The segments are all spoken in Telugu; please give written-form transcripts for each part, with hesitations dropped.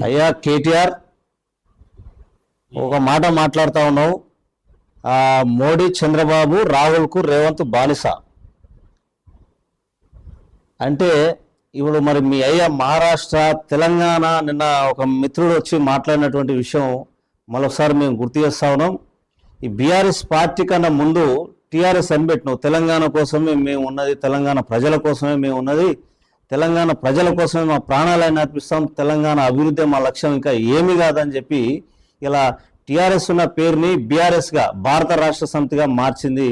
అయ్యా కేటీఆర్, ఒక మాట మాట్లాడుతూ ఉన్నావు. మోడీ, చంద్రబాబు, రాహుల్కు రేవంత్ బానిస అంటే ఇప్పుడు మరి మీ అయ్యా మహారాష్ట్ర, తెలంగాణ నిన్న ఒక మిత్రుడు వచ్చి మాట్లాడినటువంటి విషయం మరొకసారి మేము గుర్తు చేస్తా ఉన్నాం. ఈ బీఆర్ఎస్ పార్టీ కన్నా ముందు టీఆర్ఎస్ అని పెట్టినావు. తెలంగాణ కోసమే మేము ఉన్నది, తెలంగాణ ప్రజల కోసమే మేము ఉన్నది, తెలంగాణ ప్రజల కోసమే మా ప్రాణాలను అర్పిస్తాం, తెలంగాణ అభివృద్ధి మా లక్ష్యం, ఇంకా ఏమీ కాదని చెప్పి ఇలా టీఆర్ఎస్ ఉన్న పేరుని బీఆర్ఎస్గా, భారత రాష్ట్ర సమితిగా మార్చింది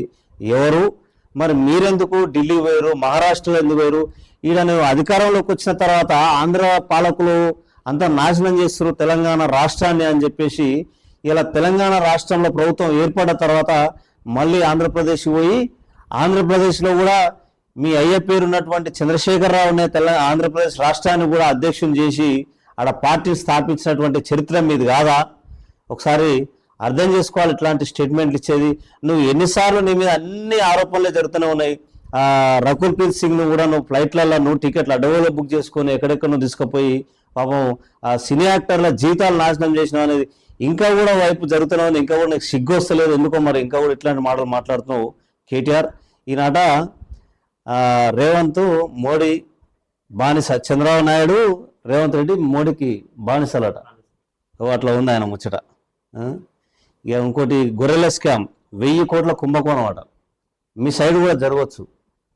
ఎవరు? మరి మీరెందుకు ఢిల్లీ పోయారు, మహారాష్ట్రలో ఎందుకు పోయారు? ఈడ నువ్వు అధికారంలోకి వచ్చిన తర్వాత ఆంధ్ర పాలకులు అంతా నాశనం చేస్తారు తెలంగాణ రాష్ట్రాన్ని అని చెప్పేసి ఇలా తెలంగాణ రాష్ట్రంలో ప్రభుత్వం ఏర్పడిన తర్వాత మళ్ళీ ఆంధ్రప్రదేశ్ పోయి, ఆంధ్రప్రదేశ్లో కూడా మీ అయ్య పేరున్నటువంటి చంద్రశేఖరరావునే ఆంధ్రప్రదేశ్ రాష్ట్రాన్ని కూడా అధ్యక్షుని చేసి ఆడ పార్టీని స్థాపించినటువంటి చరిత్ర మీది కాదా? ఒకసారి అర్థం చేసుకోవాలి ఇట్లాంటి స్టేట్మెంట్లు ఇచ్చేది. నువ్వు ఎన్నిసార్లు నీ మీద అన్ని ఆరోపణలే జరుగుతూనే ఉన్నాయి. రకుల్ ప్రీత్ సింగ్ ను కూడా నువ్వు ఫ్లైట్లలో నువ్వు టికెట్లు అడ్డగోలు బుక్ చేసుకొని ఎక్కడెక్కడ నువ్వు తీసుకుపోయి పాపం ఆ సినీ యాక్టర్ల జీవితాలు నాశనం చేసినావు అనేది ఇంకా కూడా వైపు జరుగుతూనే ఉంది. ఇంకా కూడా నీకు సిగ్గు వస్తలేదు ఎందుకో మరి, ఇంకా కూడా ఇట్లాంటి మాటలు మాట్లాడుతున్నావు కేటీఆర్. ఈనాట రేవంత్ మోడీ బానిస, చంద్రబాబు నాయుడు రేవంత్ రెడ్డి మోడీకి బానిసలట. అట్లా ఉంది ఆయన ముచ్చట. ఇక ఇంకోటి గొర్రెల స్కామ్, 1000 కోట్ల కుంభకోణం అట. మీ సైడ్ కూడా జరగవచ్చు.